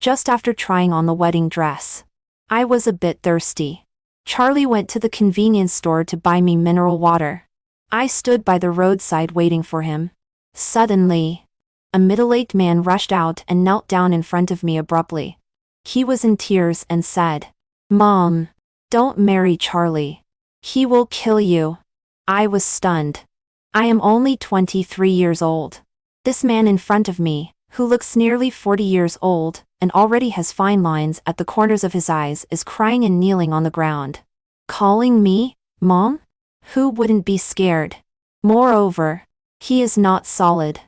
just after trying on the wedding dress. I was a bit thirsty. Charlie went to the convenience store to buy me mineral water. I stood by the roadside waiting for him. Suddenly, a middle-aged man rushed out and knelt down in front of me abruptly. He was in tears and said, "Mom, don't marry Charlie. He will kill you." I was stunned. I am only 23 years old. This man in front of me, who looks nearly 40 years old, and already has fine lines at the corners of his eyes, is crying and kneeling on the ground. Calling me, Mom? Who wouldn't be scared? Moreover, he is not solid.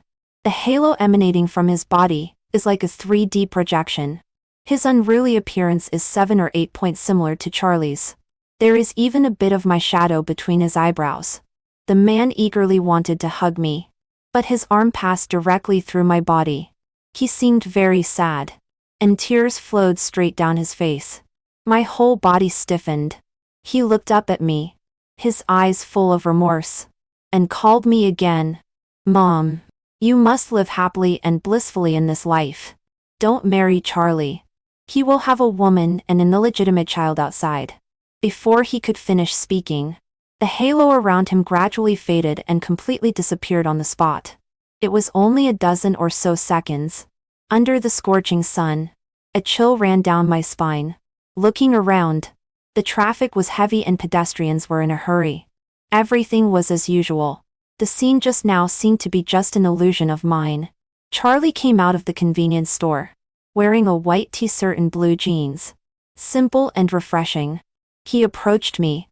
The halo emanating from his body is like a 3D projection. His unruly appearance is 7 or 8 points similar to Charlie's. There is even a bit of my shadow between his eyebrows. The man eagerly wanted to hug me, but his arm passed directly through my body. He seemed very sad, and tears flowed straight down his face. My whole body stiffened. He looked up at me, his eyes full of remorse, and called me again. "Mom, you must live happily and blissfully in this life. Don't marry Charlie. He will have a woman and an illegitimate child outside." Before he could finish speaking, the halo around him gradually faded and completely disappeared on the spot. It was only a dozen or so seconds. Under the scorching sun, a chill ran down my spine. Looking around, the traffic was heavy and pedestrians were in a hurry. Everything was as usual. The scene just now seemed to be just an illusion of mine. Charlie came out of the convenience store, wearing a white t-shirt and blue jeans. Simple and refreshing. He approached me,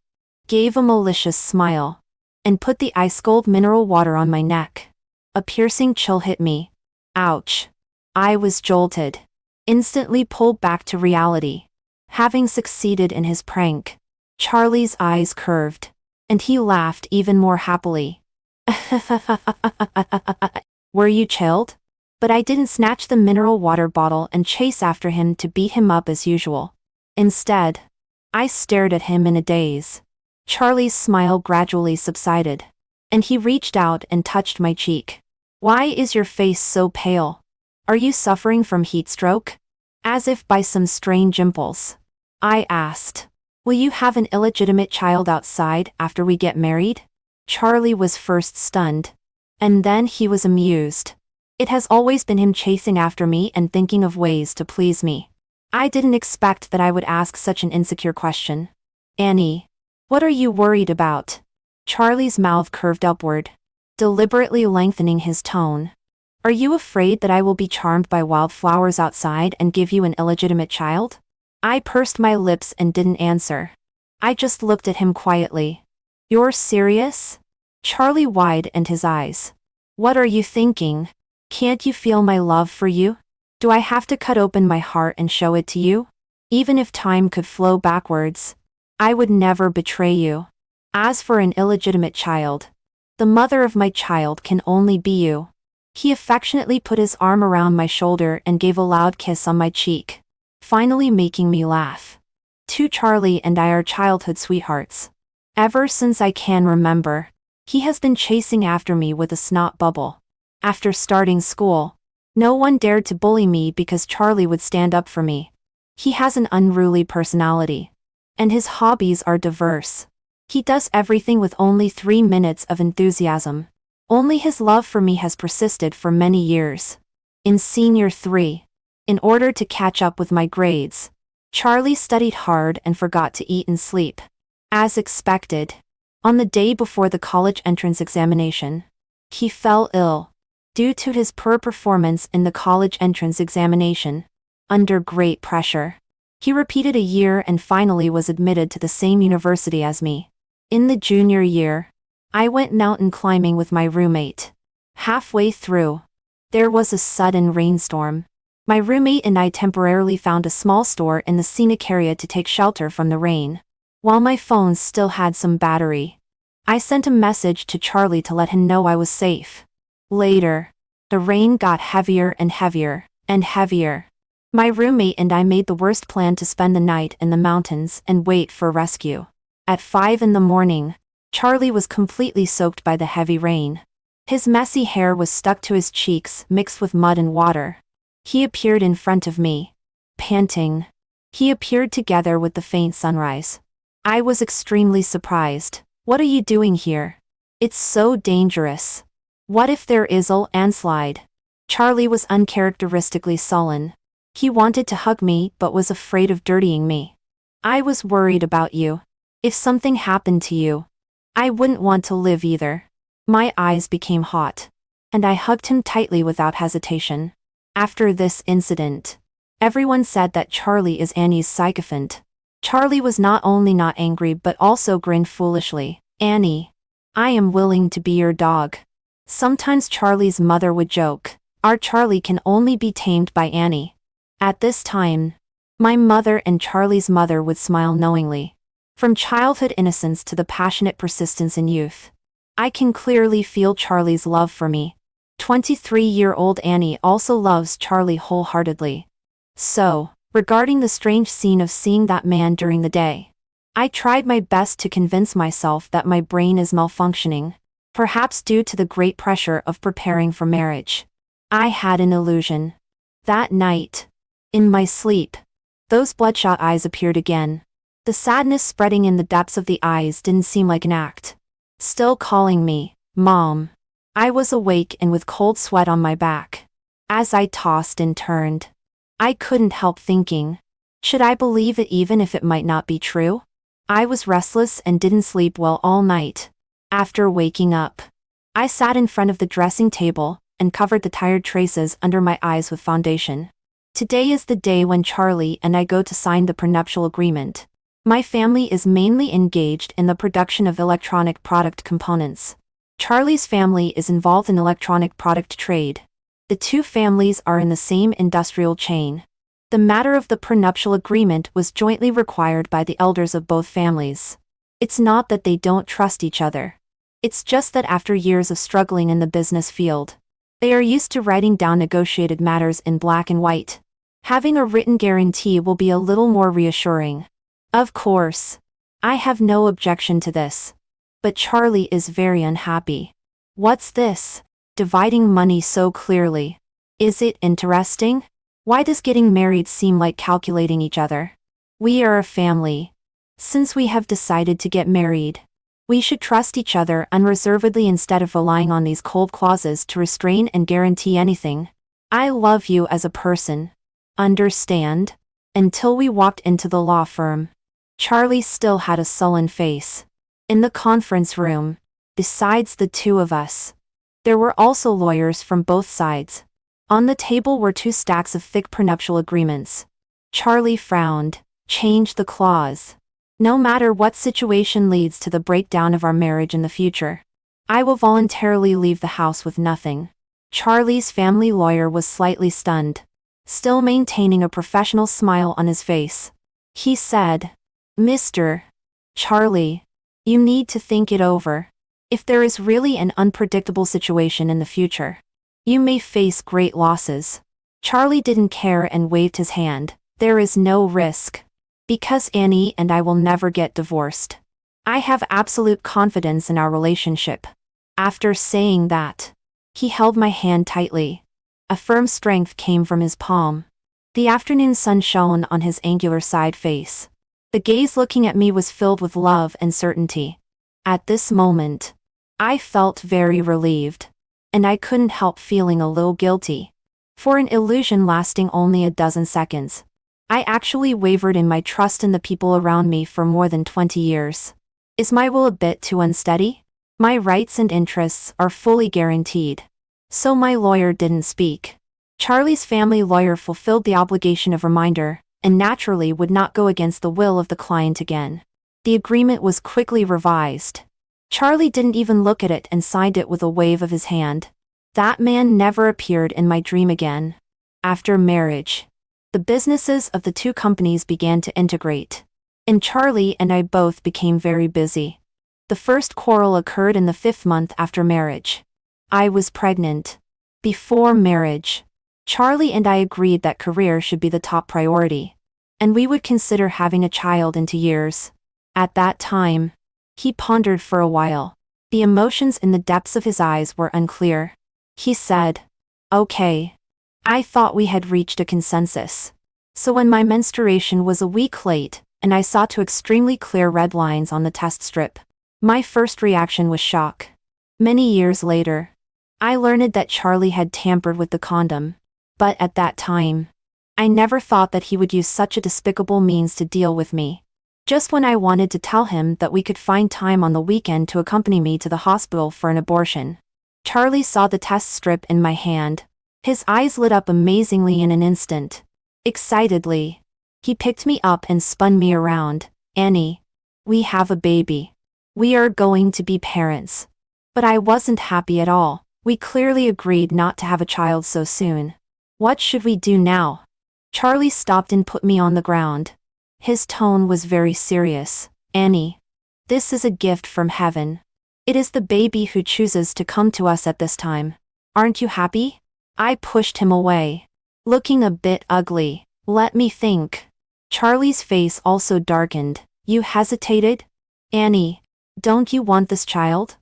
gave a malicious smile, and put the ice-cold mineral water on my neck. A piercing chill hit me. Ouch. I was jolted. Instantly pulled back to reality. Having succeeded in his prank, Charlie's eyes curved, and he laughed even more happily. Were you chilled? But I didn't snatch the mineral water bottle and chase after him to beat him up as usual. Instead, I stared at him in a daze. Charlie's smile gradually subsided, and he reached out and touched my cheek. "Why is your face so pale? Are you suffering from heat stroke?" As if by some strange impulse, I asked, "Will you have an illegitimate child outside after we get married?" Charlie was first stunned, and then he was amused. It has always been him chasing after me and thinking of ways to please me. I didn't expect that I would ask such an insecure question. "Annie, what are you worried about?" Charlie's mouth curved upward, deliberately lengthening his tone. "Are you afraid that I will be charmed by wildflowers outside and give you an illegitimate child?" I pursed my lips and didn't answer. I just looked at him quietly. "You're serious?" Charlie widened his eyes. "What are you thinking? Can't you feel my love for you? Do I have to cut open my heart and show it to you? Even if time could flow backwards, I would never betray you. As for an illegitimate child, the mother of my child can only be you." He affectionately put his arm around my shoulder and gave a loud kiss on my cheek, finally making me laugh. Charlie and I are childhood sweethearts. Ever since I can remember, he has been chasing after me with a snot bubble. After starting school, no one dared to bully me because Charlie would stand up for me. He has an unruly personality, and his hobbies are diverse. He does everything with only 3 minutes of enthusiasm. Only his love for me has persisted for many years. In Senior 3, in order to catch up with my grades, Charlie studied hard and forgot to eat and sleep. As expected, on the day before the college entrance examination, he fell ill. Due to his poor performance in the college entrance examination, under great pressure, he repeated a year and finally was admitted to the same university as me. In the junior year, I went mountain climbing with my roommate. Halfway through, there was a sudden rainstorm. My roommate and I temporarily found a small store in the scenic area to take shelter from the rain. While my phone still had some battery, I sent a message to Charlie to let him know I was safe. Later, the rain got heavier and heavier, and heavier. My roommate and I made the worst plan to spend the night in the mountains and wait for rescue. At 5 in the morning, Charlie was completely soaked by the heavy rain. His messy hair was stuck to his cheeks mixed with mud and water. He appeared in front of me, panting. He appeared together with the faint sunrise. I was extremely surprised. What are you doing here? It's so dangerous. What if there is a landslide? Charlie was uncharacteristically sullen. He wanted to hug me but was afraid of dirtying me. I was worried about you. If something happened to you, I wouldn't want to live either. My eyes became hot, and I hugged him tightly without hesitation. After this incident, everyone said that Charlie is Annie's sycophant. Charlie was not only not angry but also grinned foolishly. Annie, I am willing to be your dog. Sometimes Charlie's mother would joke, our Charlie can only be tamed by Annie. At this time, my mother and Charlie's mother would smile knowingly. From childhood innocence to the passionate persistence in youth, I can clearly feel Charlie's love for me. 23-year-old Annie also loves Charlie wholeheartedly. So, regarding the strange scene of seeing that man during the day, I tried my best to convince myself that my brain is malfunctioning, perhaps due to the great pressure of preparing for marriage. I had an illusion. That night, in my sleep, those bloodshot eyes appeared again. The sadness spreading in the depths of the eyes didn't seem like an act. Still calling me, Mom. I was awake and with cold sweat on my back. As I tossed and turned, I couldn't help thinking, should I believe it even if it might not be true? I was restless and didn't sleep well all night. After waking up, I sat in front of the dressing table and covered the tired traces under my eyes with foundation. Today is the day when Charlie and I go to sign the prenuptial agreement. My family is mainly engaged in the production of electronic product components. Charlie's family is involved in electronic product trade. The two families are in the same industrial chain. The matter of the prenuptial agreement was jointly required by the elders of both families. It's not that they don't trust each other. It's just that after years of struggling in the business field, they are used to writing down negotiated matters in black and white. Having a written guarantee will be a little more reassuring. Of course, I have no objection to this. But Charlie is very unhappy. What's this? Dividing money so clearly. Is it interesting? Why does getting married seem like calculating each other? We are a family. Since we have decided to get married, we should trust each other unreservedly instead of relying on these cold clauses to restrain and guarantee anything. I love you as a person. Understand? Until we walked into the law firm, Charlie still had a sullen face. In the conference room, besides the two of us, there were also lawyers from both sides. On the table were 2 stacks of thick prenuptial agreements. Charlie frowned. Change the clause. No matter what situation leads to the breakdown of our marriage in the future, I will voluntarily leave the house with nothing. Charlie's family lawyer was slightly stunned, still maintaining a professional smile on his face. He said, Mr. Charlie, you need to think it over. If there is really an unpredictable situation in the future, you may face great losses. Charlie didn't care and waved his hand. There is no risk. Because Annie and I will never get divorced. I have absolute confidence in our relationship. After saying that, he held my hand tightly. A firm strength came from his palm. The afternoon sun shone on his angular side face. The gaze looking at me was filled with love and certainty. At this moment, I felt very relieved. And I couldn't help feeling a little guilty. For an illusion lasting only a dozen seconds, I actually wavered in my trust in the people around me for more than 20 years. Is my will a bit too unsteady? My rights and interests are fully guaranteed. So my lawyer didn't speak. Charlie's family lawyer fulfilled the obligation of reminder, and naturally would not go against the will of the client again. The agreement was quickly revised. Charlie didn't even look at it and signed it with a wave of his hand. That man never appeared in my dream again. After marriage, the businesses of the two companies began to integrate. And Charlie and I both became very busy. The first quarrel occurred in the 5th month after marriage. I was pregnant. Before marriage, Charlie and I agreed that career should be the top priority, and we would consider having a child in 2 years. At that time, he pondered for a while. The emotions in the depths of his eyes were unclear. He said, "Okay." I thought we had reached a consensus. So when my menstruation was a week late, and I saw two extremely clear red lines on the test strip, my first reaction was shock. Many years later, I learned that Charlie had tampered with the condom. But at that time, I never thought that he would use such a despicable means to deal with me. Just when I wanted to tell him that we could find time on the weekend to accompany me to the hospital for an abortion, Charlie saw the test strip in my hand. His eyes lit up amazingly in an instant. Excitedly, he picked me up and spun me around. "Annie, we have a baby. We are going to be parents." But I wasn't happy at all. We clearly agreed not to have a child so soon. What should we do now? Charlie stopped and put me on the ground. His tone was very serious. "Annie, this is a gift from heaven. It is the baby who chooses to come to us at this time. Aren't you happy?" I pushed him away, looking a bit ugly. "Let me think." Charlie's face also darkened. "You hesitated? Annie, don't you want this child?"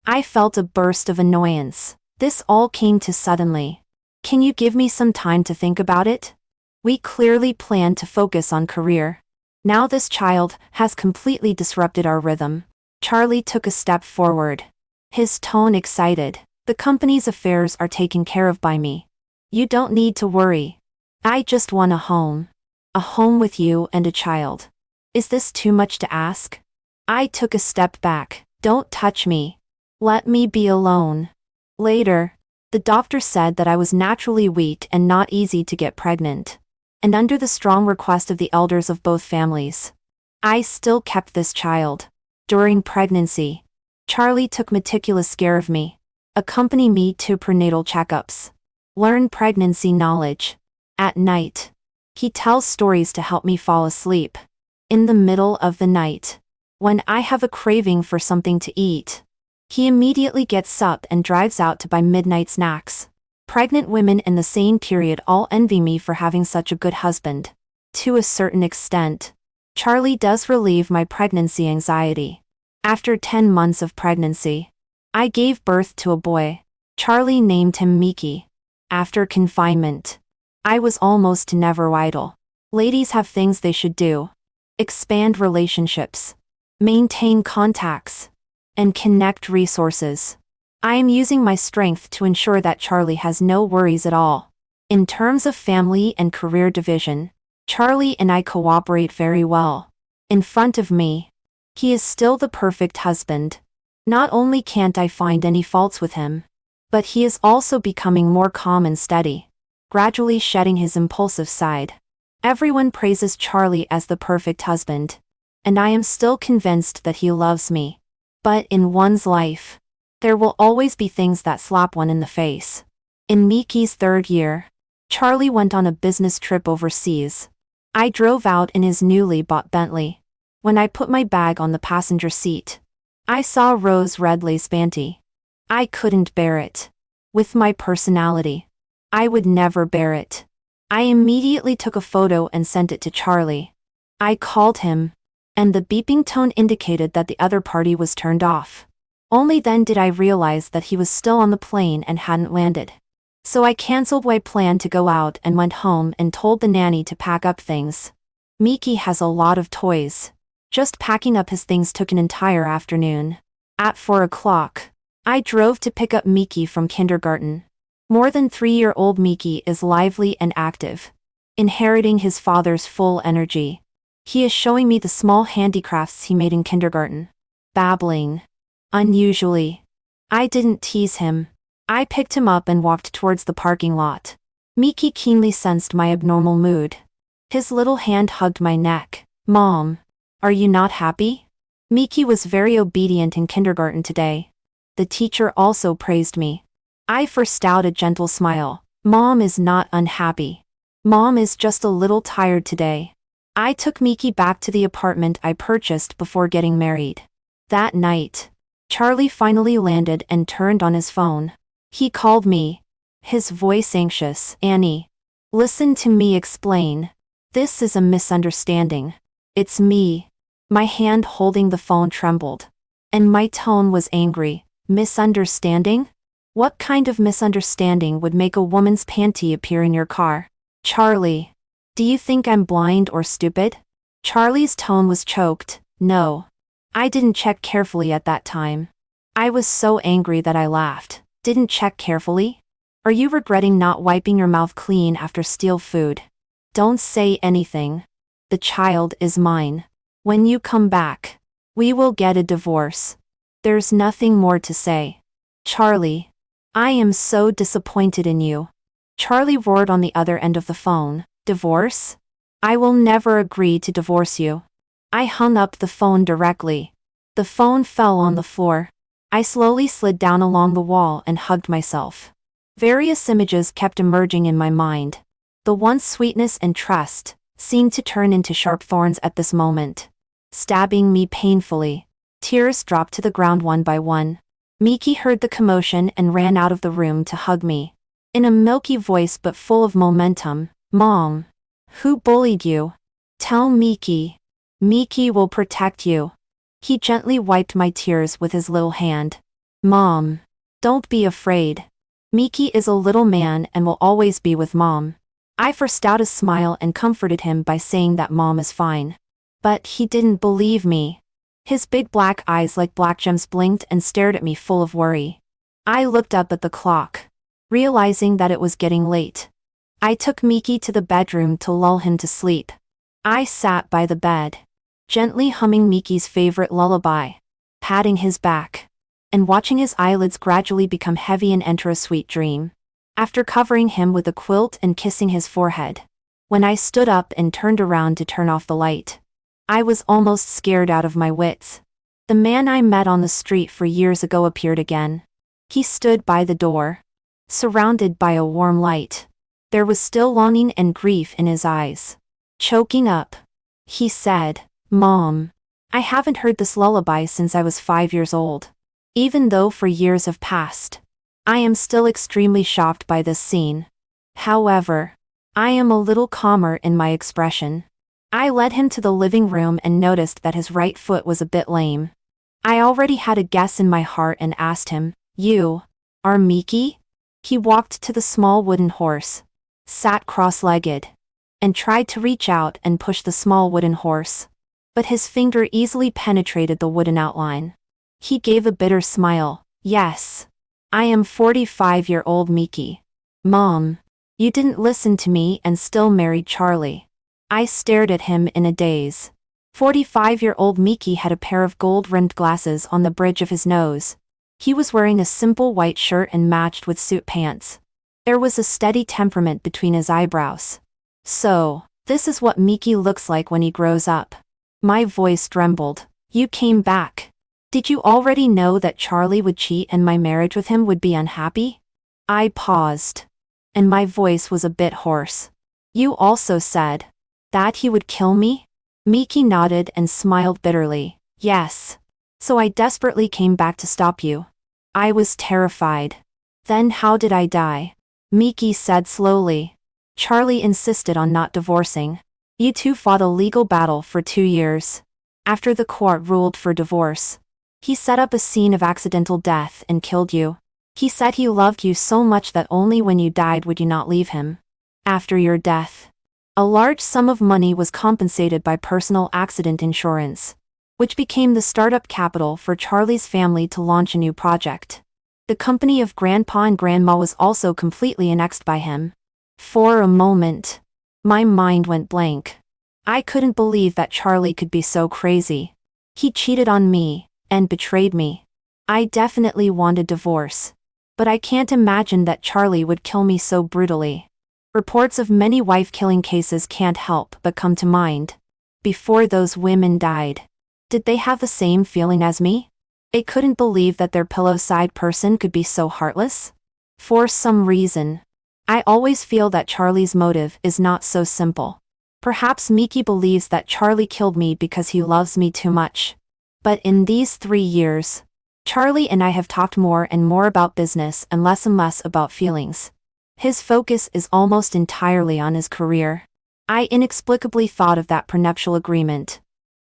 I felt a burst of annoyance. This all came too suddenly. "Can you give me some time to think about it?" We clearly planned to focus on career. Now this child has completely disrupted our rhythm. Charlie took a step forward, his tone excited. "The company's affairs are taken care of by me. You don't need to worry. I just want a home. A home with you and a child. Is this too much to ask?" I took a step back. "Don't touch me. Let me be alone." Later, the doctor said that I was naturally weak and not easy to get pregnant. And under the strong request of the elders of both families, I still kept this child. During pregnancy, Charlie took meticulous care of me, accompanied me to prenatal checkups, learned pregnancy knowledge. At night, he tells stories to help me fall asleep. In the middle of the night, when I have a craving for something to eat, he immediately gets up and drives out to buy midnight snacks. Pregnant women in the same period all envy me for having such a good husband. To a certain extent, Charlie does relieve my pregnancy anxiety. After 10 months of pregnancy, I gave birth to a boy. Charlie named him Mickey. After confinement, I was almost never idle. Ladies have things they should do: expand relationships, maintain contacts, and connect resources. I am using my strength to ensure that Charlie has no worries at all. In terms of family and career division, Charlie and I cooperate very well. In front of me, he is still the perfect husband. Not only can't I find any faults with him, but he is also becoming more calm and steady, gradually shedding his impulsive side. Everyone praises Charlie as the perfect husband, and I am still convinced that he loves me. But in one's life, there will always be things that slap one in the face. In Mickey's 3rd year, Charlie went on a business trip overseas. I drove out in his newly bought Bentley. When I put my bag on the passenger seat, I saw rose red lace panty. I couldn't bear it. With my personality, I would never bear it. I immediately took a photo and sent it to Charlie. I called him, and the beeping tone indicated that the other party was turned off. Only then did I realize that he was still on the plane and hadn't landed. So I canceled my plan to go out and went home and told the nanny to pack up things. Mickey has a lot of toys. Just packing up his things took an entire afternoon. At 4 o'clock, I drove to pick up Mickey from kindergarten. More than 3-year-old Mickey is lively and active, inheriting his father's full energy. He is showing me the small handicrafts he made in kindergarten, babbling. Unusually, I didn't tease him. I picked him up and walked towards the parking lot. Mickey keenly sensed my abnormal mood. His little hand hugged my neck. "Mom, are you not happy?" Mickey was very obedient in kindergarten today. The teacher also praised me. I forced out a gentle smile. "Mom is not unhappy. Mom is just a little tired today." I took Mickey back to the apartment I purchased before getting married. That night, Charlie finally landed and turned on his phone. He called me, his voice anxious. "Annie, listen to me explain. This is a misunderstanding. It's me." My hand holding the phone trembled, and my tone was angry. "Misunderstanding? What kind of misunderstanding would make a woman's panty appear in your car?" "Charlie, Do you think I'm blind or stupid? Charlie's tone was choked. No. I didn't check carefully at that time. I was so angry that I laughed. Didn't check carefully? Are you regretting not wiping your mouth clean after steal food? Don't say anything. The child is mine. When you come back, we will get a divorce. There's nothing more to say. Charlie. I am so disappointed in you. Charlie roared on the other end of the phone. Divorce? I will never agree to divorce you. I hung up the phone directly. The phone fell on the floor. I slowly slid down along the wall and hugged myself. Various images kept emerging in my mind. The once sweetness and trust seemed to turn into sharp thorns at this moment, stabbing me painfully. Tears dropped to the ground one by one. Miki heard the commotion and ran out of the room to hug me. In a milky voice but full of momentum, Mom. Who bullied you? Tell Miki. Miki will protect you. He gently wiped my tears with his little hand. Mom. Don't be afraid. Miki is a little man and will always be with Mom. I forced out a smile and comforted him by saying that Mom is fine. But he didn't believe me. His big black eyes like black gems blinked and stared at me full of worry. I looked up at the clock, realizing that it was getting late. I took Miki to the bedroom to lull him to sleep. I sat by the bed, gently humming Miki's favorite lullaby, patting his back, and watching his eyelids gradually become heavy and enter a sweet dream. After covering him with a quilt and kissing his forehead, when I stood up and turned around to turn off the light, I was almost scared out of my wits. The man I met on the street 4 years ago appeared again. He stood by the door, surrounded by a warm light. There was still longing and grief in his eyes. Choking up, he said, Mom, I haven't heard this lullaby since I was 5 years old. Even though 4 years have passed, I am still extremely shocked by this scene. However, I am a little calmer in my expression. I led him to the living room and noticed that his right foot was a bit lame. I already had a guess in my heart and asked him, You are Miki? He walked to the small wooden horse, sat cross-legged, and tried to reach out and push the small wooden horse. But his finger easily penetrated the wooden outline. He gave a bitter smile. Yes. I am 45-year-old Miki. Mom, you didn't listen to me and still married Charlie. I stared at him in a daze. 45-year-old Miki had a pair of gold-rimmed glasses on the bridge of his nose. He was wearing a simple white shirt and matched with suit pants. There was a steady temperament between his eyebrows. So, this is what Miki looks like when he grows up. My voice trembled. You came back. Did you already know that Charlie would cheat and my marriage with him would be unhappy? I paused, and my voice was a bit hoarse. You also said that he would kill me? Miki nodded and smiled bitterly. Yes. So I desperately came back to stop you. I was terrified. Then how did I die? Miki said slowly. Charlie insisted on not divorcing. You two fought a legal battle for 2 years. After the court ruled for divorce, he set up a scene of accidental death and killed you. He said he loved you so much that only when you died would you not leave him. After your death, a large sum of money was compensated by personal accident insurance, which became the startup capital for Charlie's family to launch a new project. The company of Grandpa and Grandma was also completely annexed by him. For a moment, my mind went blank. I couldn't believe that Charlie could be so crazy. He cheated on me and betrayed me. I definitely wanted divorce, but I can't imagine that Charlie would kill me so brutally. Reports of many wife-killing cases can't help but come to mind. Before those women died, did they have the same feeling as me? They couldn't believe that their pillow-side person could be so heartless. For some reason, I always feel that Charlie's motive is not so simple. Perhaps Miki believes that Charlie killed me because he loves me too much. But in these 3 years, Charlie and I have talked more and more about business and less about feelings. His focus is almost entirely on his career. I inexplicably thought of that prenuptial agreement.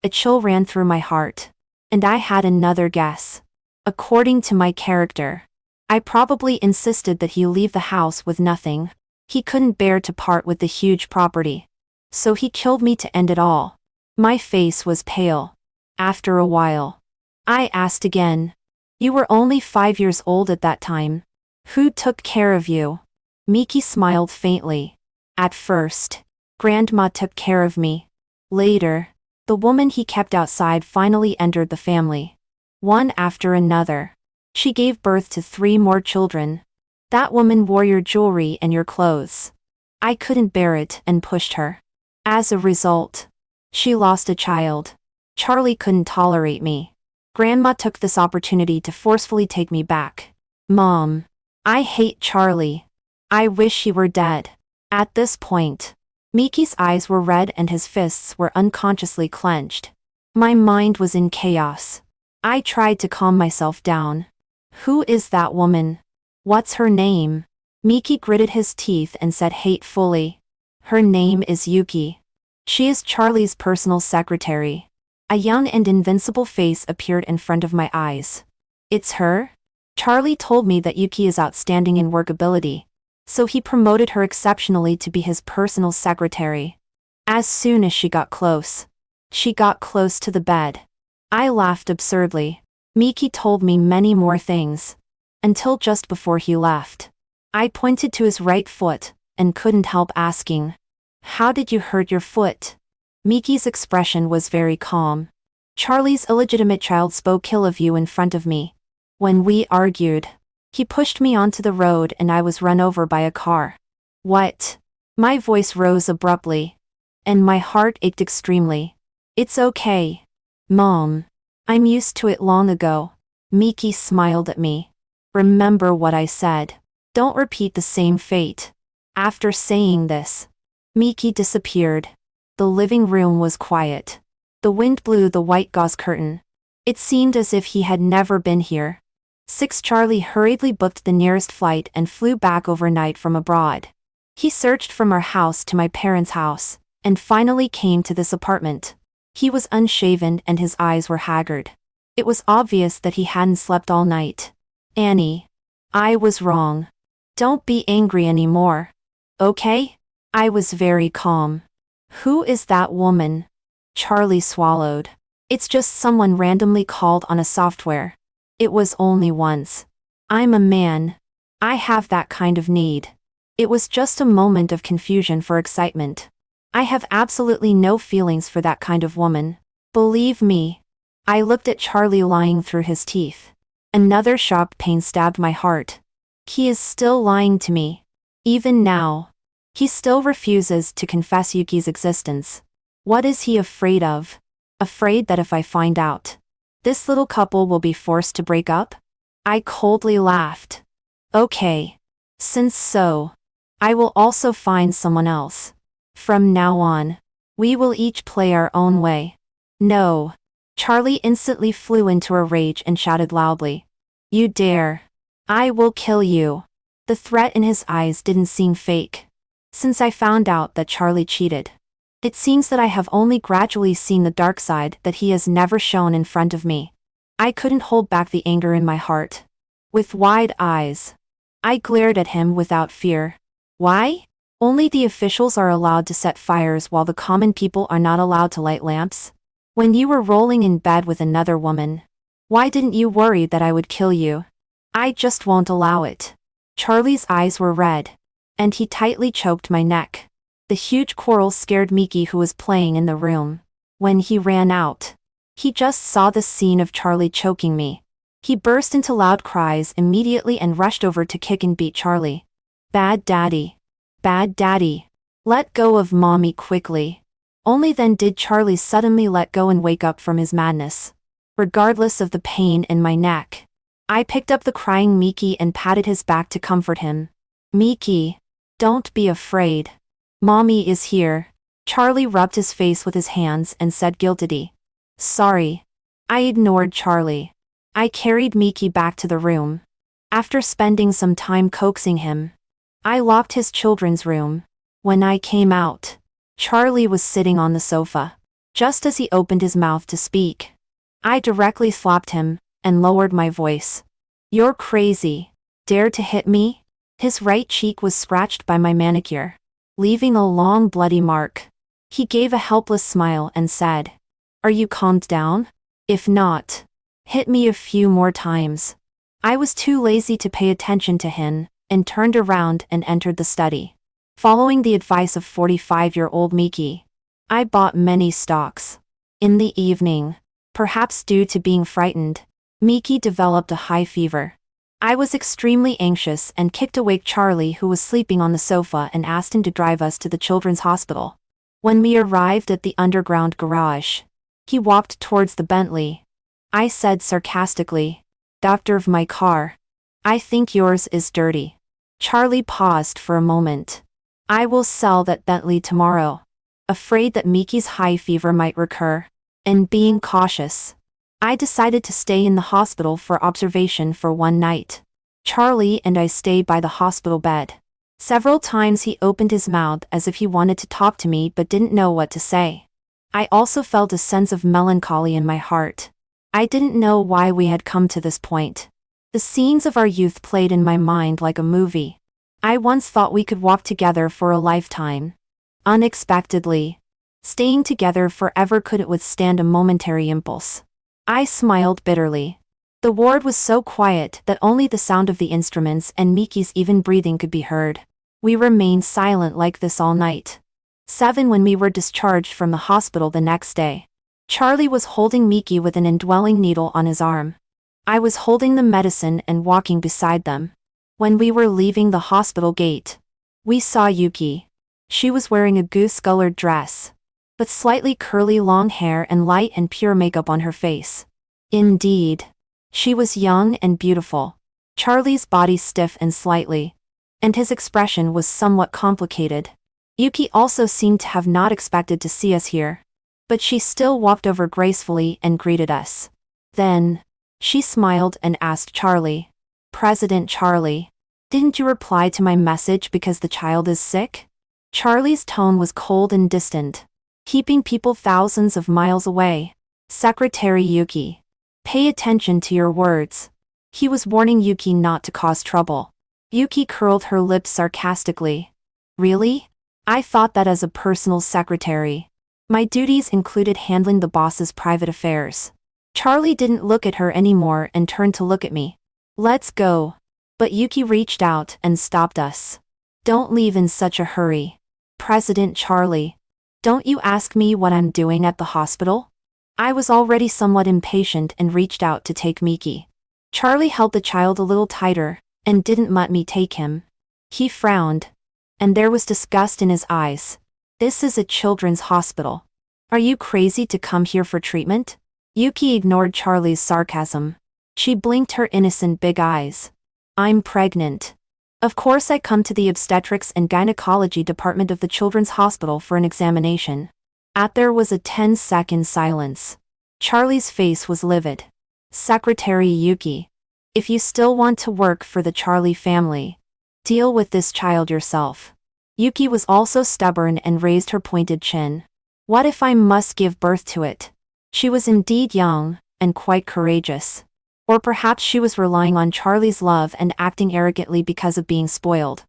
A chill ran through my heart. And I had another guess. According to my character, I probably insisted that he leave the house with nothing. He couldn't bear to part with the huge property. So he killed me to end it all. My face was pale. After a while, I asked again. You were only 5 years old at that time. Who took care of you? Miki smiled faintly. At first, Grandma took care of me. Later, the woman he kept outside finally entered the family. One after another. She gave birth to 3 more children. That woman wore your jewelry and your clothes. I couldn't bear it and pushed her. As a result, she lost a child. Charlie couldn't tolerate me. Grandma took this opportunity to forcefully take me back. Mom, I hate Charlie. I wish he were dead. At this point, Miki's eyes were red and his fists were unconsciously clenched. My mind was in chaos. I tried to calm myself down. Who is that woman? What's her name? Miki gritted his teeth and said hatefully. Her name is Yuki. She is Charlie's personal secretary. A young and invincible face appeared in front of my eyes. It's her? Charlie told me that Yuki is outstanding in work ability, so he promoted her exceptionally to be his personal secretary. As soon as she got close to the bed. I laughed absurdly. Miki told me many more things. Until just before he left. I pointed to his right foot, and couldn't help asking. How did you hurt your foot? Miki's expression was very calm. Charlie's illegitimate child spoke ill of you in front of me. When we argued, he pushed me onto the road and I was run over by a car. What? My voice rose abruptly. And my heart ached extremely. It's okay. Mom. I'm used to it long ago. Miki smiled at me. Remember what I said. Don't repeat the same fate. After saying this, Miki disappeared. The living room was quiet. The wind blew the white gauze curtain. It seemed as if he had never been here. Charlie hurriedly booked the nearest flight and flew back overnight from abroad. He searched from our house to my parents' house, and finally came to this apartment. He was unshaven and his eyes were haggard. It was obvious that he hadn't slept all night. Annie. I was wrong. Don't be angry anymore. Okay? I was very calm. Who is that woman? Charlie swallowed. It's just someone randomly called on a software. It was only once. I'm a man. I have that kind of need. It was just a moment of confusion for excitement. I have absolutely no feelings for that kind of woman. Believe me. I looked at Charlie lying through his teeth. Another sharp pain stabbed my heart. He is still lying to me. Even now. He still refuses to confess Yuki's existence. What is he afraid of? Afraid that if I find out, this little couple will be forced to break up? I coldly laughed. Okay. Since so, I will also find someone else. From now on, we will each play our own way. No. Charlie instantly flew into a rage and shouted loudly. You dare. I will kill you. The threat in his eyes didn't seem fake. Since I found out that Charlie cheated, it seems that I have only gradually seen the dark side that he has never shown in front of me. I couldn't hold back the anger in my heart. With wide eyes, I glared at him without fear. Why? Only the officials are allowed to set fires while the common people are not allowed to light lamps? When you were rolling in bed with another woman, why didn't you worry that I would kill you? I just won't allow it. Charlie's eyes were red, and he tightly choked my neck. The huge quarrel scared Miki, who was playing in the room. When he ran out, he just saw the scene of Charlie choking me. He burst into loud cries immediately and rushed over to kick and beat Charlie. Bad daddy. Bad daddy. Let go of mommy quickly. Only then did Charlie suddenly let go and wake up from his madness. Regardless of the pain in my neck, I picked up the crying Miki and patted his back to comfort him. Miki, don't be afraid. Mommy is here. Charlie rubbed his face with his hands and said guiltily. Sorry. I ignored Charlie. I carried Miki back to the room. After spending some time coaxing him, I locked his children's room. When I came out, Charlie was sitting on the sofa. Just as he opened his mouth to speak, I directly slapped him and lowered my voice. You're crazy. Dare to hit me? His right cheek was scratched by my manicure, leaving a long bloody mark. He gave a helpless smile and said, "Are you calmed down? If not, hit me a few more times." I was too lazy to pay attention to him, and turned around and entered the study. Following the advice of 45-year-old Miki, I bought many stocks. In the evening, perhaps due to being frightened, Miki developed a high fever. I was extremely anxious and kicked awake Charlie, who was sleeping on the sofa, and asked him to drive us to the children's hospital. When we arrived at the underground garage, he walked towards the Bentley. I said sarcastically, "Doctor of my car, I think yours is dirty." Charlie paused for a moment. "I will sell that Bentley tomorrow." Afraid that Miki's high fever might recur, and being cautious, I decided to stay in the hospital for observation for one night. Charlie and I stayed by the hospital bed. Several times he opened his mouth as if he wanted to talk to me but didn't know what to say. I also felt a sense of melancholy in my heart. I didn't know why we had come to this point. The scenes of our youth played in my mind like a movie. I once thought we could walk together for a lifetime. Unexpectedly, staying together forever couldn't withstand a momentary impulse. I smiled bitterly. The ward was so quiet that only the sound of the instruments and Miki's even breathing could be heard. We remained silent like this all night. 7 When we were discharged from the hospital the next day, Charlie was holding Miki with an indwelling needle on his arm. I was holding the medicine and walking beside them. When we were leaving the hospital gate, we saw Yuki. She was wearing a goose-colored dress, but slightly curly long hair and light and pure makeup on her face. Indeed, she was young and beautiful. Charlie's body stiff and slightly, and his expression was somewhat complicated. Yuki also seemed to have not expected to see us here, but she still walked over gracefully and greeted us. Then, she smiled and asked Charlie, "President Charlie, didn't you reply to my message because the child is sick?" Charlie's tone was cold and distant, keeping people thousands of miles away. "Secretary Yuki, pay attention to your words." He was warning Yuki not to cause trouble. Yuki curled her lips sarcastically. "Really? I thought that as a personal secretary, my duties included handling the boss's private affairs." Charlie didn't look at her anymore and turned to look at me. "Let's go." But Yuki reached out and stopped us. "Don't leave in such a hurry. President Charlie, don't you ask me what I'm doing at the hospital?" I was already somewhat impatient and reached out to take Miki. Charlie held the child a little tighter, and didn't let me take him. He frowned, and there was disgust in his eyes. "This is a children's hospital. Are you crazy to come here for treatment?" Yuki ignored Charlie's sarcasm. She blinked her innocent big eyes. "I'm pregnant. Of course I come to the obstetrics and gynecology department of the children's hospital for an examination." There was a 10-second silence. Charlie's face was livid. "Secretary Yuki, if you still want to work for the Charlie family, deal with this child yourself." Yuki was also stubborn and raised her pointed chin. "What if I must give birth to it?" She was indeed young, and quite courageous. Or perhaps she was relying on Charlie's love and acting arrogantly because of being spoiled.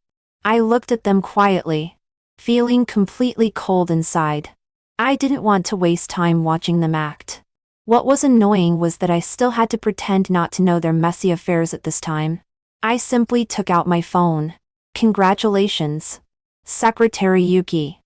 I looked at them quietly, feeling completely cold inside. I didn't want to waste time watching them act. What was annoying was that I still had to pretend not to know their messy affairs at this time. I simply took out my phone. "Congratulations, Secretary Yuki.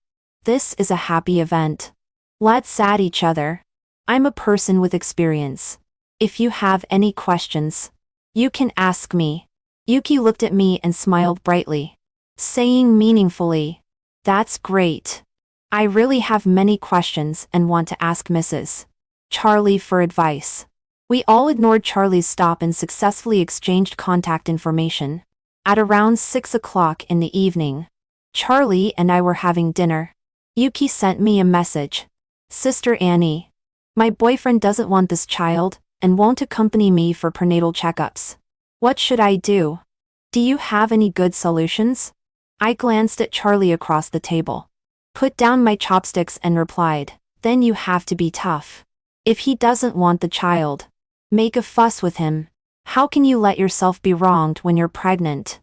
This is a happy event. Let's add each other. I'm a person with experience. If you have any questions, you can ask me." Yuki looked at me and smiled brightly, saying meaningfully, "That's great. I really have many questions and want to ask Mrs. Charlie for advice." We all ignored Charlie's stop and successfully exchanged contact information. At around 6 o'clock in the evening, Charlie and I were having dinner. Yuki sent me a message. "Sister Annie, my boyfriend doesn't want this child and won't accompany me for prenatal checkups. What should I do? Do you have any good solutions?" I glanced at Charlie across the table, put down my chopsticks and replied, "Then you have to be tough. If he doesn't want the child, make a fuss with him. How can you let yourself be wronged when you're pregnant?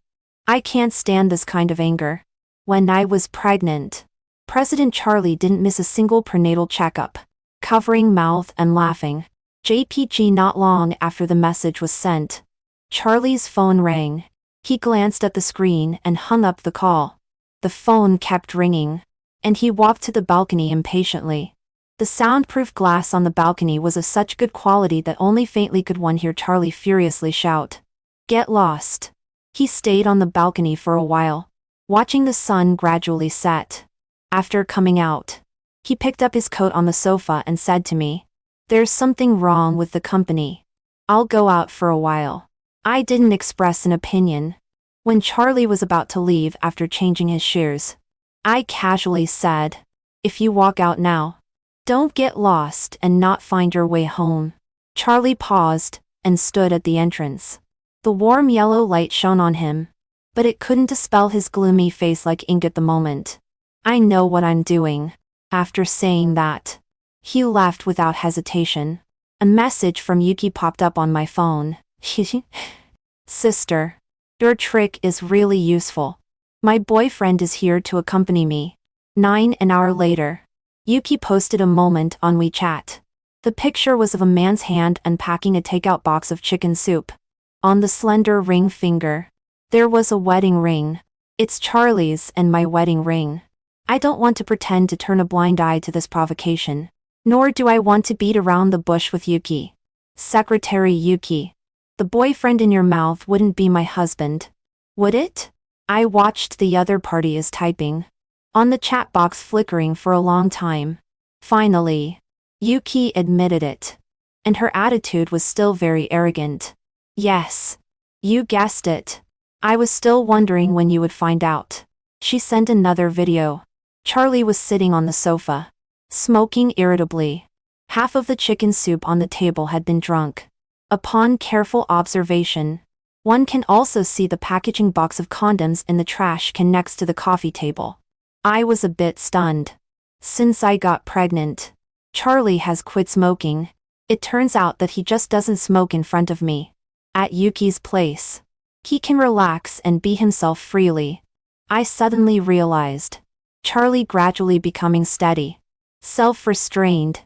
I can't stand this kind of anger. When I was pregnant, President Charlie didn't miss a single prenatal checkup. Covering mouth and laughing. JPG. Not long after the message was sent, Charlie's phone rang. He glanced at the screen and hung up the call. The phone kept ringing, and he walked to the balcony impatiently. The soundproof glass on the balcony was of such good quality that only faintly could one hear Charlie furiously shout, "Get lost!" He stayed on the balcony for a while, watching the sun gradually set. After coming out, he picked up his coat on the sofa and said to me, "There's something wrong with the company. I'll go out for a while." I didn't express an opinion. When Charlie was about to leave after changing his shoes, I casually said, "If you walk out now, don't get lost and not find your way home." Charlie paused and stood at the entrance. The warm yellow light shone on him, but it couldn't dispel his gloomy face like ink at the moment. "I know what I'm doing." After saying that, he left without hesitation. A message from Yuki popped up on my phone. "Sister, your trick is really useful. My boyfriend is here to accompany me." An hour later, Yuki posted a moment on WeChat. The picture was of a man's hand unpacking a takeout box of chicken soup. On the slender ring finger, there was a wedding ring. "It's Charlie's and my wedding ring. I don't want to pretend to turn a blind eye to this provocation, nor do I want to beat around the bush with Yuki. Secretary Yuki, the boyfriend in your mouth wouldn't be my husband, would it?" I watched the other party is typing on the chat box flickering for a long time. Finally, Yuki admitted it, and her attitude was still very arrogant. "Yes, you guessed it. I was still wondering when you would find out." She sent another video. Charlie was sitting on the sofa, smoking irritably. Half of the chicken soup on the table had been drunk. Upon careful observation, one can also see the packaging box of condoms in the trash can next to the coffee table. I was a bit stunned. Since I got pregnant, Charlie has quit smoking. It turns out that he just doesn't smoke in front of me. At Yuki's place, he can relax and be himself freely. I suddenly realized, Charlie gradually becoming steady, self-restrained,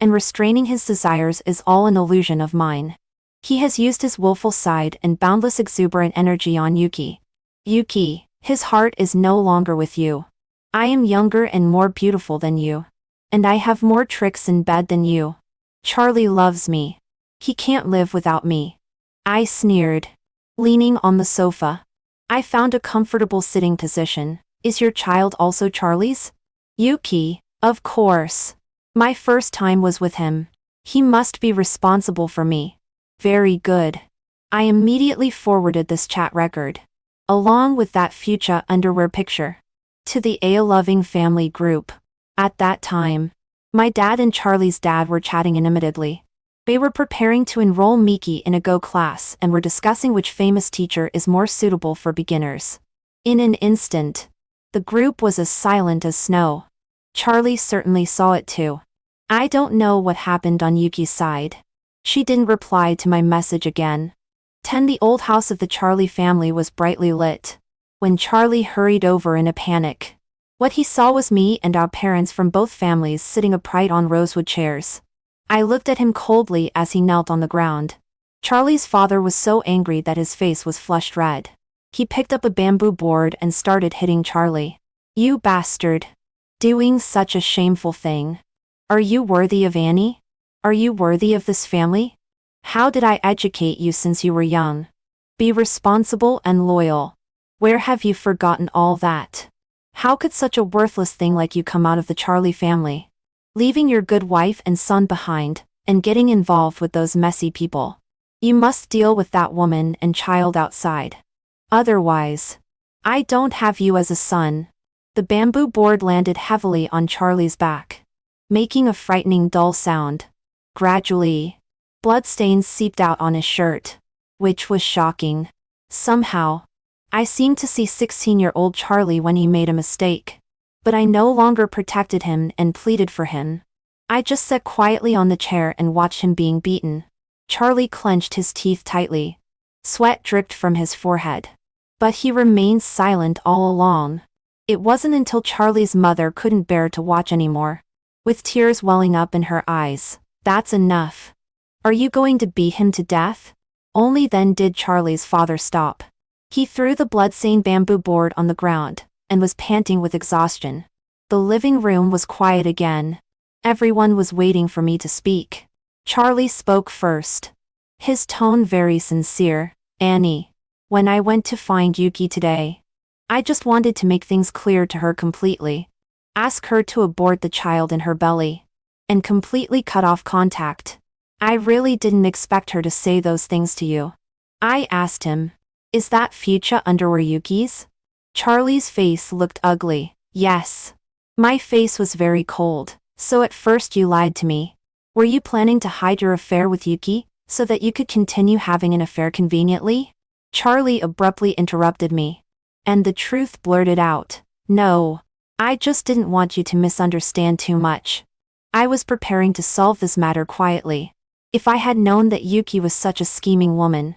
and restraining his desires is all an illusion of mine. He has used his willful side and boundless exuberant energy on Yuki. Yuki, his heart is no longer with you. I am younger and more beautiful than you. And I have more tricks in bed than you. Charlie loves me. He can't live without me. I sneered, leaning on the sofa. I found a comfortable sitting position. "Is your child also Charlie's?" "Yuki, of course. My first time was with him. He must be responsible for me." "Very good." I immediately forwarded this chat record, along with that fuchsia underwear picture, to the A-loving family group. At that time, my dad and Charlie's dad were chatting animatedly. They were preparing to enroll Miki in a Go class and were discussing which famous teacher is more suitable for beginners. In an instant, the group was as silent as snow. Charlie certainly saw it too. I don't know what happened on Yuki's side. She didn't reply to my message again. The old house of the Charlie family was brightly lit. When Charlie hurried over in a panic, what he saw was me and our parents from both families sitting upright on rosewood chairs. I looked at him coldly as he knelt on the ground. Charlie's father was so angry that his face was flushed red. He picked up a bamboo board and started hitting Charlie. "You bastard! Doing such a shameful thing. Are you worthy of Annie? Are you worthy of this family? How did I educate you since you were young? Be responsible and loyal. Where have you forgotten all that? How could such a worthless thing like you come out of the Charlie family? Leaving your good wife and son behind, and getting involved with those messy people. You must deal with that woman and child outside. Otherwise, I don't have you as a son." The bamboo board landed heavily on Charlie's back, making a frightening dull sound. Gradually, bloodstains seeped out on his shirt, which was shocking. Somehow, I seemed to see 16-year-old Charlie when he made a mistake. But I no longer protected him and pleaded for him. I just sat quietly on the chair and watched him being beaten. Charlie clenched his teeth tightly. Sweat dripped from his forehead. But he remained silent all along. It wasn't until Charlie's mother couldn't bear to watch anymore, with tears welling up in her eyes. That's enough. Are you going to beat him to death? Only then did Charlie's father stop. He threw the blood-stained bamboo board on the ground, and was panting with exhaustion. The living room was quiet again. Everyone was waiting for me to speak. Charlie spoke first. His tone very sincere. Annie, when I went to find Yuki today, I just wanted to make things clear to her completely. Ask her to abort the child in her belly. And completely cut off contact. I really didn't expect her to say those things to you. I asked him, is that fuchsia underwear Yuki's? Charlie's face looked ugly. Yes. My face was very cold. So at first you lied to me. Were you planning to hide your affair with Yuki, so that you could continue having an affair conveniently? Charlie abruptly interrupted me. And the truth blurted out. No. I just didn't want you to misunderstand too much. I was preparing to solve this matter quietly. If I had known that Yuki was such a scheming woman,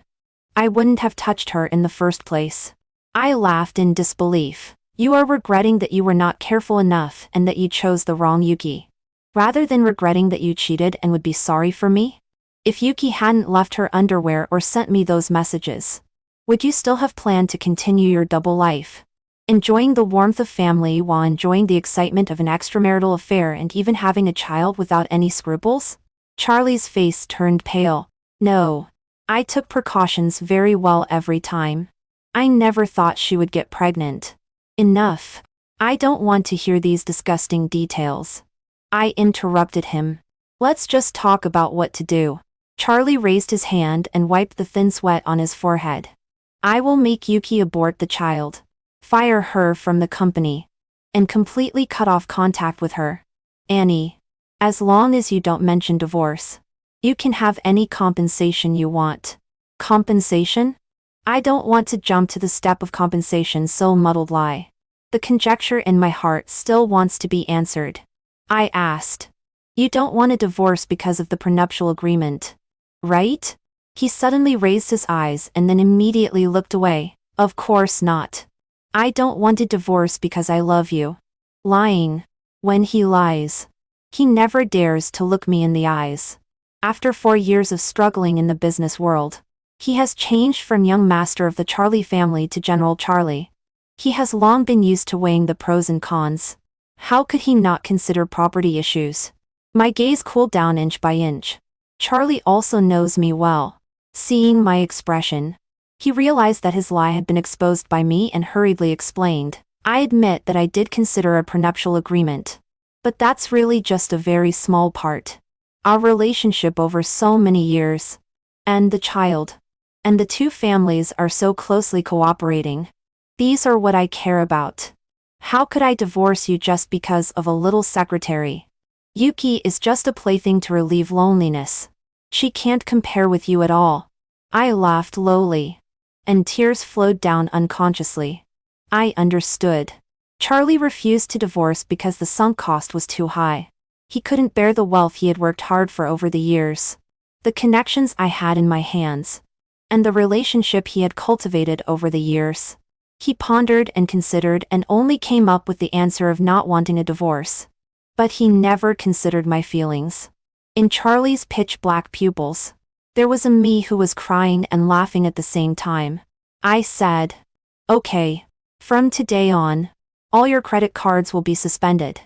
I wouldn't have touched her in the first place. I laughed in disbelief. You are regretting that you were not careful enough and that you chose the wrong Yuki, rather than regretting that you cheated and would be sorry for me? If Yuki hadn't left her underwear or sent me those messages, would you still have planned to continue your double life? Enjoying the warmth of family while enjoying the excitement of an extramarital affair and even having a child without any scruples? Charlie's face turned pale. No. I took precautions very well every time. I never thought she would get pregnant. Enough. I don't want to hear these disgusting details. I interrupted him. Let's just talk about what to do. Charlie raised his hand and wiped the thin sweat on his forehead. I will make Yuki abort the child, fire her from the company, and completely cut off contact with her. Annie, as long as you don't mention divorce, you can have any compensation you want. Compensation? I don't want to jump to the step of compensation, so muddled lie. The conjecture in my heart still wants to be answered. I asked. You don't want a divorce because of the prenuptial agreement, right? He suddenly raised his eyes and then immediately looked away. Of course not. I don't want a divorce because I love you. Lying. When he lies, he never dares to look me in the eyes. After 4 years of struggling in the business world, he has changed from young master of the Charlie family to General Charlie. He has long been used to weighing the pros and cons. How could he not consider property issues? My gaze cooled down inch by inch. Charlie also knows me well. Seeing my expression, he realized that his lie had been exposed by me and hurriedly explained. I admit that I did consider a prenuptial agreement. But that's really just a very small part. Our relationship over so many years. And the child. And the two families are so closely cooperating. These are what I care about. How could I divorce you just because of a little secretary? Yuki is just a plaything to relieve loneliness. She can't compare with you at all. I laughed lowly. And tears flowed down unconsciously. I understood. Charlie refused to divorce because the sunk cost was too high. He couldn't bear the wealth he had worked hard for over the years, the connections I had in my hands, and the relationship he had cultivated over the years. He pondered and considered and only came up with the answer of not wanting a divorce. But he never considered my feelings. In Charlie's pitch-black pupils, there was a me who was crying and laughing at the same time. I said, okay, from today on, all your credit cards will be suspended.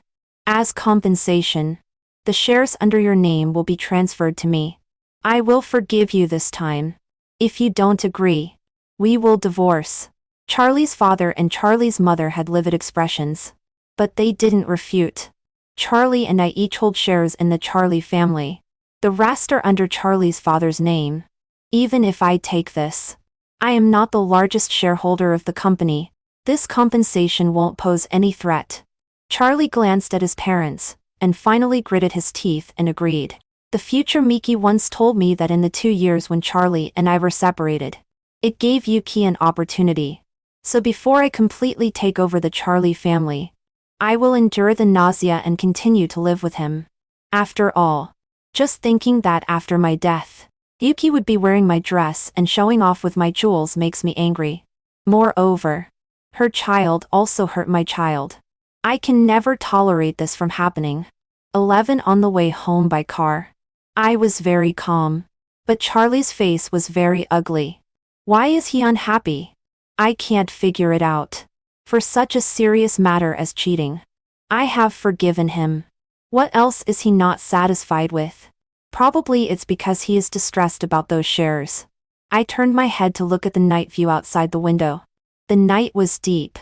As compensation, the shares under your name will be transferred to me. I will forgive you this time. If you don't agree, we will divorce. Charlie's father and Charlie's mother had livid expressions, but they didn't refute. Charlie and I each hold shares in the Charlie family. The rest are under Charlie's father's name. Even if I take this, I am not the largest shareholder of the company. This compensation won't pose any threat. Charlie glanced at his parents, and finally gritted his teeth and agreed. The future Miki once told me that in the 2 years when Charlie and I were separated, it gave Yuki an opportunity. So before I completely take over the Charlie family, I will endure the nausea and continue to live with him. After all, just thinking that after my death, Yuki would be wearing my dress and showing off with my jewels makes me angry. Moreover, Her child also hurt my child. I can never tolerate this from happening. 11 On the way home by car. I was very calm. But Charlie's face was very ugly. Why is he unhappy? I can't figure it out. For such a serious matter as cheating. I have forgiven him. What else is he not satisfied with? Probably it's because he is distressed about those shares. I turned my head to look at the night view outside the window. The night was deep.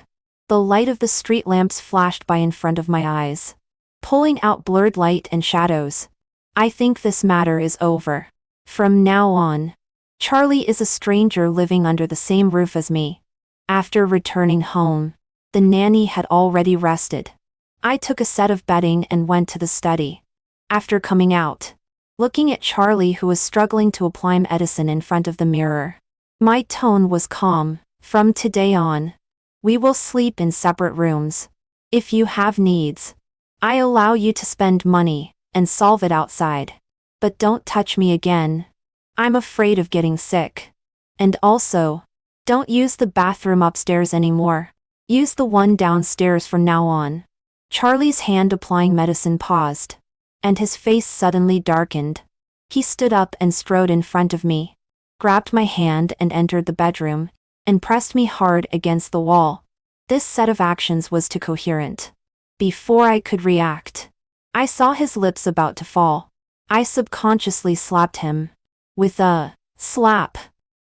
The light of the street lamps flashed by in front of my eyes, pulling out blurred light and shadows. I think this matter is over. From now on, Charlie is a stranger living under the same roof as me. After returning home, the nanny had already rested. I took a set of bedding and went to the study. After coming out, looking at Charlie who was struggling to apply medicine in front of the mirror, my tone was calm. From today on, we will sleep in separate rooms. If you have needs, I allow you to spend money and solve it outside. But don't touch me again. I'm afraid of getting sick. And also, don't use the bathroom upstairs anymore. Use the one downstairs from now on. Charlie's hand applying medicine paused, and his face suddenly darkened. He stood up and strode in front of me, grabbed my hand and entered the bedroom, and pressed me hard against the wall. This set of actions was too coherent. Before I could react, I saw his lips about to fall. I subconsciously slapped him. With a slap.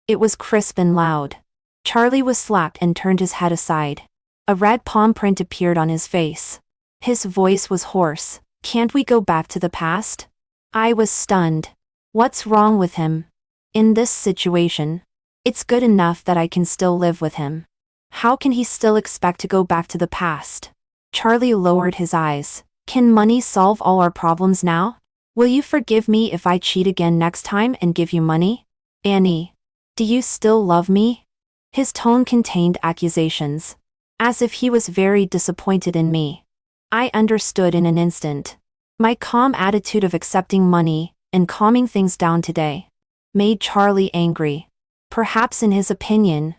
It was crisp and loud. Charlie was slapped and turned his head aside. A red palm print appeared on his face. His voice was hoarse. Can't we go back to the past? I was stunned. What's wrong with him? In this situation, it's good enough that I can still live with him. How can he still expect to go back to the past? Charlie lowered his eyes. Can money solve all our problems now? Will you forgive me if I cheat again next time and give you money? Annie, do you still love me? His tone contained accusations, as if he was very disappointed in me. I understood in an instant. My calm attitude of accepting money and calming things down today made Charlie angry. Perhaps in his opinion,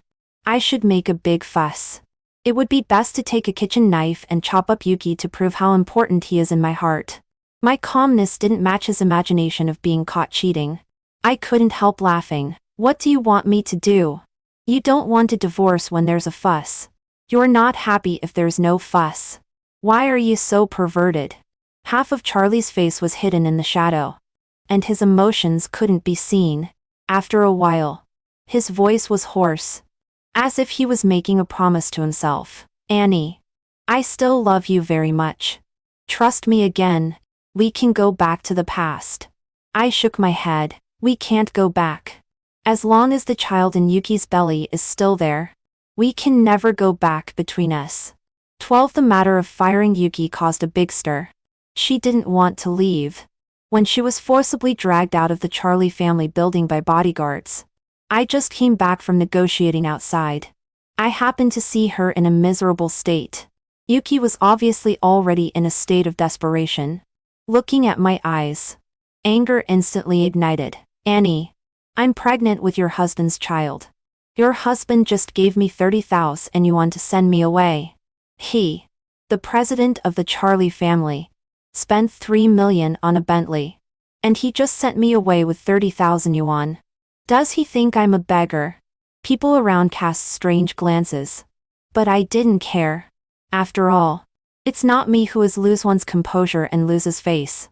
I should make a big fuss. It would be best to take a kitchen knife and chop up Yuki to prove how important he is in my heart. My calmness didn't match his imagination of being caught cheating. I couldn't help laughing. What do you want me to do? You don't want a divorce when there's a fuss. You're not happy if there's no fuss. Why are you so perverted? Half of Charlie's face was hidden in the shadow, and his emotions couldn't be seen. After a while, his voice was hoarse, as if he was making a promise to himself. Annie, I still love you very much. Trust me again. We can go back to the past. I shook my head. We can't go back. As long as the child in Yuki's belly is still there, we can never go back between us. 12 The matter of firing Yuki caused a big stir. She didn't want to leave. When she was forcibly dragged out of the Charlie family building by bodyguards, I just came back from negotiating outside. I happened to see her in a miserable state. Yuki was obviously already in a state of desperation. Looking at my eyes, anger instantly ignited. Annie, I'm pregnant with your husband's child. Your husband just gave me 30,000 and you want to send me away. He, the president of the Charlie family, spent 3 million on a Bentley, and he just sent me away with 30,000 yuan. Does he think I'm a beggar? People around cast strange glances. But I didn't care. After all, it's not me who is lose one's composure and loses face.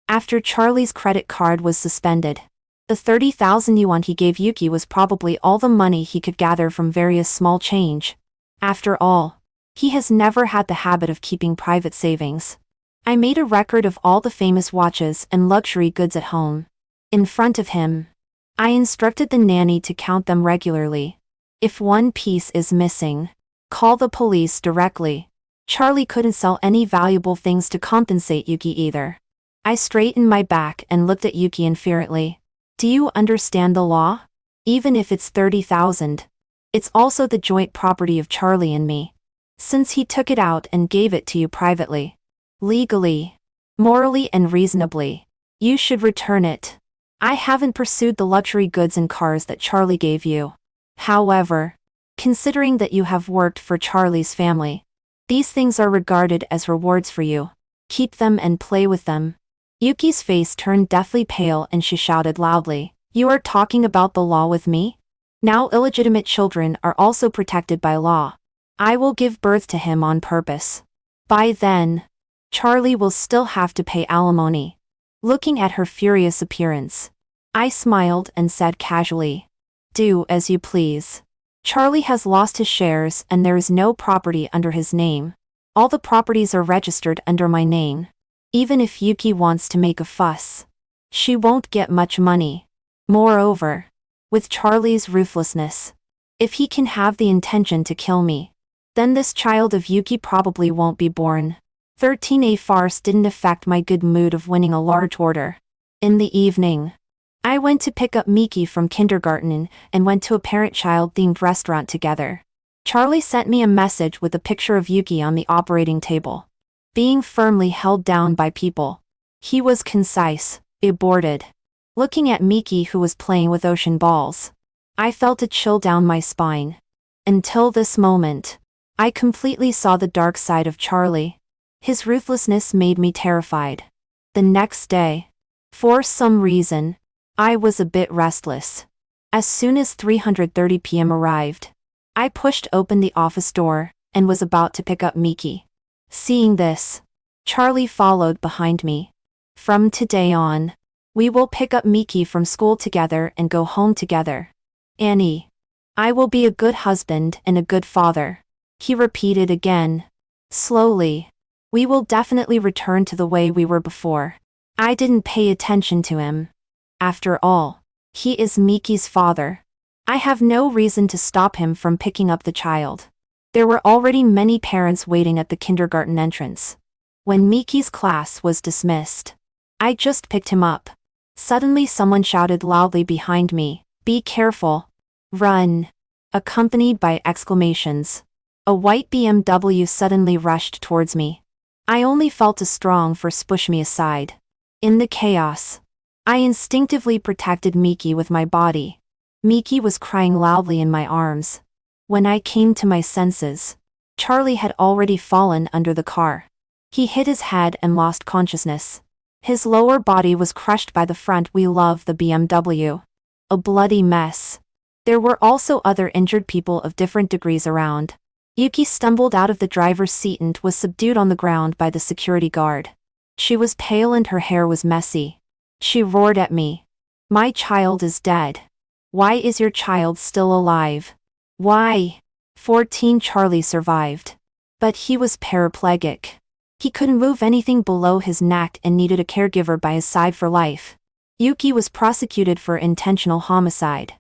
After Charlie's credit card was suspended, the 30,000 yuan he gave Yuki was probably all the money he could gather from various small change. After all, he has never had the habit of keeping private savings. I made a record of all the famous watches and luxury goods at home. In front of him, I instructed the nanny to count them regularly. If one piece is missing, call the police directly. Charlie couldn't sell any valuable things to compensate Yuki either. I straightened my back and looked at Yuki inferently. Do you understand the law? Even if it's 30,000, it's also the joint property of Charlie and me. Since he took it out and gave it to you privately, legally, morally and reasonably, you should return it. I haven't pursued the luxury goods and cars that Charlie gave you. However, Considering that you have worked for Charlie's family, these things are regarded as rewards for you. Keep them and play with them." Yuki's face turned deathly pale and she shouted loudly, "You are talking about the law with me? Now illegitimate children are also protected by law. I will give birth to him on purpose. By then, Charlie will still have to pay alimony." Looking at her furious appearance, I smiled and said casually, "Do as you please. Charlie has lost his shares and there is no property under his name. All the properties are registered under my name. Even if Yuki wants to make a fuss, she won't get much money. Moreover, with Charlie's ruthlessness, if he can have the intention to kill me, then this child of Yuki probably won't be born." 13A farce didn't affect my good mood of winning a large order. In the evening, I went to pick up Miki from kindergarten and went to a parent-child themed restaurant together. Charlie sent me a message with a picture of Yuki on the operating table, being firmly held down by people. He was concise, aborted. Looking at Miki, who was playing with ocean balls, I felt a chill down my spine. Until this moment, I completely saw the dark side of Charlie. His ruthlessness made me terrified. The next day, for some reason, I was a bit restless. As soon as 3:30 p.m. arrived, I pushed open the office door and was about to pick up Miki. Seeing this, Charlie followed behind me. "From today on, we will pick up Miki from school together and go home together. Annie, I will be a good husband and a good father," he repeated again. Slowly, "We will definitely return to the way we were before." I didn't pay attention to him. After all, he is Miki's father. I have no reason to stop him from picking up the child. There were already many parents waiting at the kindergarten entrance. When Miki's class was dismissed, I just picked him up. Suddenly someone shouted loudly behind me, "Be careful! Run!" accompanied by exclamations. A white BMW suddenly rushed towards me. I only felt a strong force push me aside. In the chaos, I instinctively protected Miki with my body. Miki was crying loudly in my arms. When I came to my senses, Charlie had already fallen under the car. He hit his head and lost consciousness. His lower body was crushed by the front wheel of the BMW. A bloody mess. There were also other injured people of different degrees around. Yuki stumbled out of the driver's seat and was subdued on the ground by the security guard. She was pale and her hair was messy. She roared at me, "My child is dead. Why is your child still alive? Why?" 14 Charlie survived. But he was paraplegic. He couldn't move anything below his neck and needed a caregiver by his side for life. Yuki was prosecuted for intentional homicide.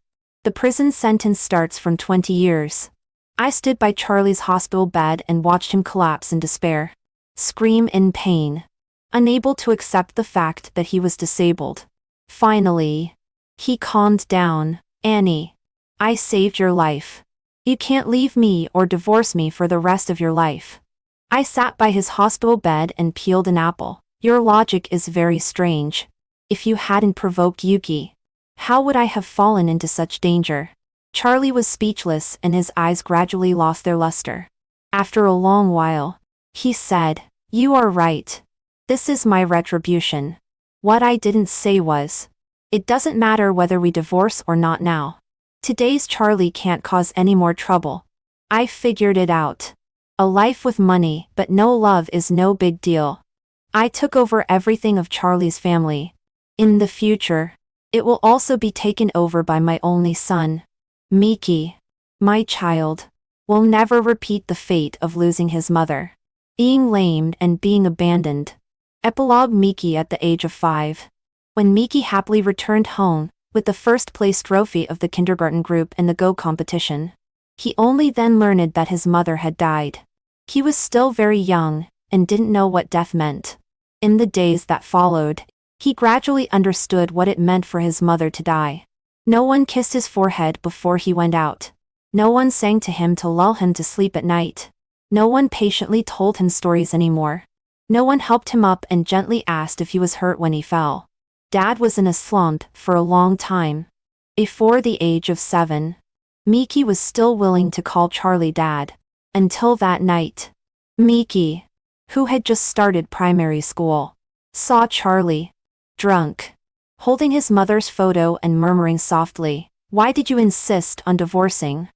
The prison sentence starts from 20 years. I stood by Charlie's hospital bed and watched him collapse in despair, scream in pain, unable to accept the fact that he was disabled. Finally, he calmed down. "Annie, I saved your life. You can't leave me or divorce me for the rest of your life." I sat by his hospital bed and peeled an apple. "Your logic is very strange. If you hadn't provoked Yuki, how would I have fallen into such danger?" Charlie was speechless and his eyes gradually lost their luster. After a long while, he said, "You are right. This is my retribution." What I didn't say was, "It doesn't matter whether we divorce or not now. Today's Charlie can't cause any more trouble. I figured it out. A life with money but no love is no big deal. I took over everything of Charlie's family. In the future, it will also be taken over by my only son. Miki, my child, will never repeat the fate of losing his mother, being lamed and being abandoned." Epilogue. Miki at the age of 5. When Miki happily returned home, with the first place trophy of the kindergarten group in the Go competition, he only then learned that his mother had died. He was still very young, and didn't know what death meant. In the days that followed, he gradually understood what it meant for his mother to die. No one kissed his forehead before he went out. No one sang to him to lull him to sleep at night. No one patiently told him stories anymore. No one helped him up and gently asked if he was hurt when he fell. Dad was in a slump for a long time. Before the age of 7, Miki was still willing to call Charlie dad. Until that night. Miki, who had just started primary school, saw Charlie, drunk, holding his mother's photo and murmuring softly, "Why did you insist on divorcing?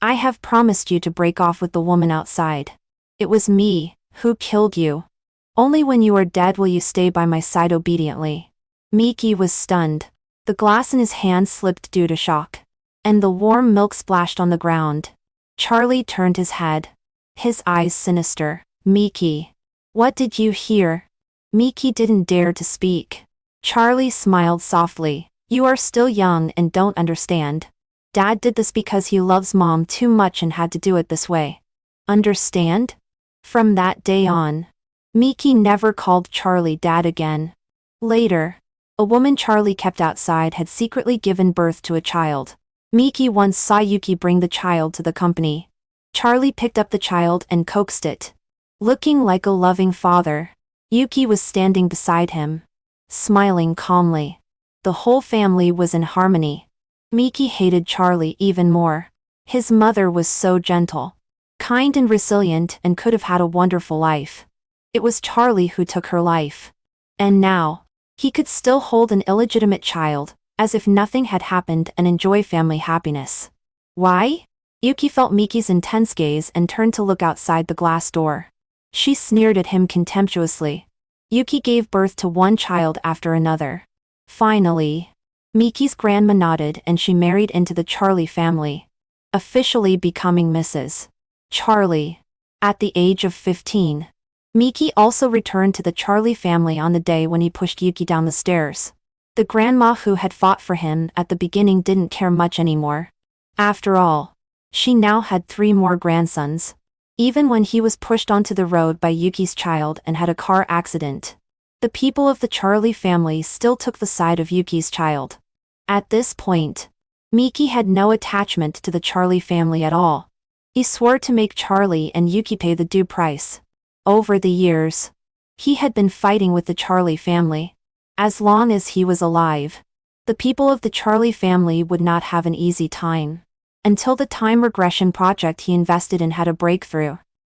I have promised you to break off with the woman outside. It was me who killed you. Only when you are dead will you stay by my side obediently." Miki was stunned. The glass in his hand slipped due to shock, and the warm milk splashed on the ground. Charlie turned his head, his eyes sinister. "Miki, what did you hear?" Miki didn't dare to speak. Charlie smiled softly. "You are still young and don't understand. Dad did this because he loves Mom too much and had to do it this way. Understand?" From that day on, Miki never called Charlie dad again. Later, a woman Charlie kept outside had secretly given birth to a child. Miki once saw Yuki bring the child to the company. Charlie picked up the child and coaxed it. Looking like a loving father, Yuki was standing beside him, smiling calmly. The whole family was in harmony. Miki hated Charlie even more. His mother was so gentle, kind and resilient and could have had a wonderful life. It was Charlie who took her life. And now, he could still hold an illegitimate child, as if nothing had happened, and enjoy family happiness. Why? Yuki felt Miki's intense gaze and turned to look outside the glass door. She sneered at him contemptuously. Yuki gave birth to one child after another. Finally, Miki's grandma nodded and she married into the Charlie family, officially becoming Mrs. Charlie. At the age of 15, Miki also returned to the Charlie family on the day when he pushed Yuki down the stairs. The grandma who had fought for him at the beginning didn't care much anymore. After all, she now had 3 more grandsons. Even when he was pushed onto the road by Yuki's child and had a car accident, the people of the Charlie family still took the side of Yuki's child. At this point, Miki had no attachment to the Charlie family at all. He swore to make Charlie and Yuki pay the due price. Over the years, he had been fighting with the Charlie family. As long as he was alive, the people of the Charlie family would not have an easy time. Until the time regression project he invested in had a breakthrough.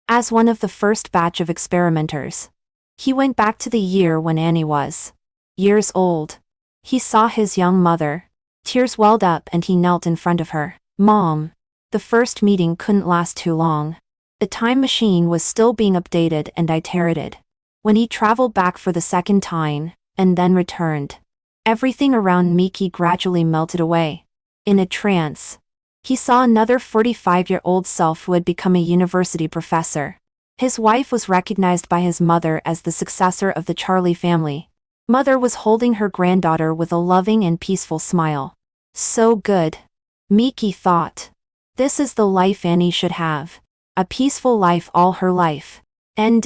As one of the first batch of experimenters, he went back to the year when Annie was years old. He saw his young mother. Tears welled up and he knelt in front of her. "Mom." The first meeting couldn't last too long. The time machine was still being updated and iterated. When he traveled back for the second time, and then returned, everything around Miki gradually melted away. In a trance, he saw another 45-year-old self who had become a university professor. His wife was recognized by his mother as the successor of the Charlie family. Mother was holding her granddaughter with a loving and peaceful smile. So good, Miki thought. This is the life Annie should have. A peaceful life all her life. And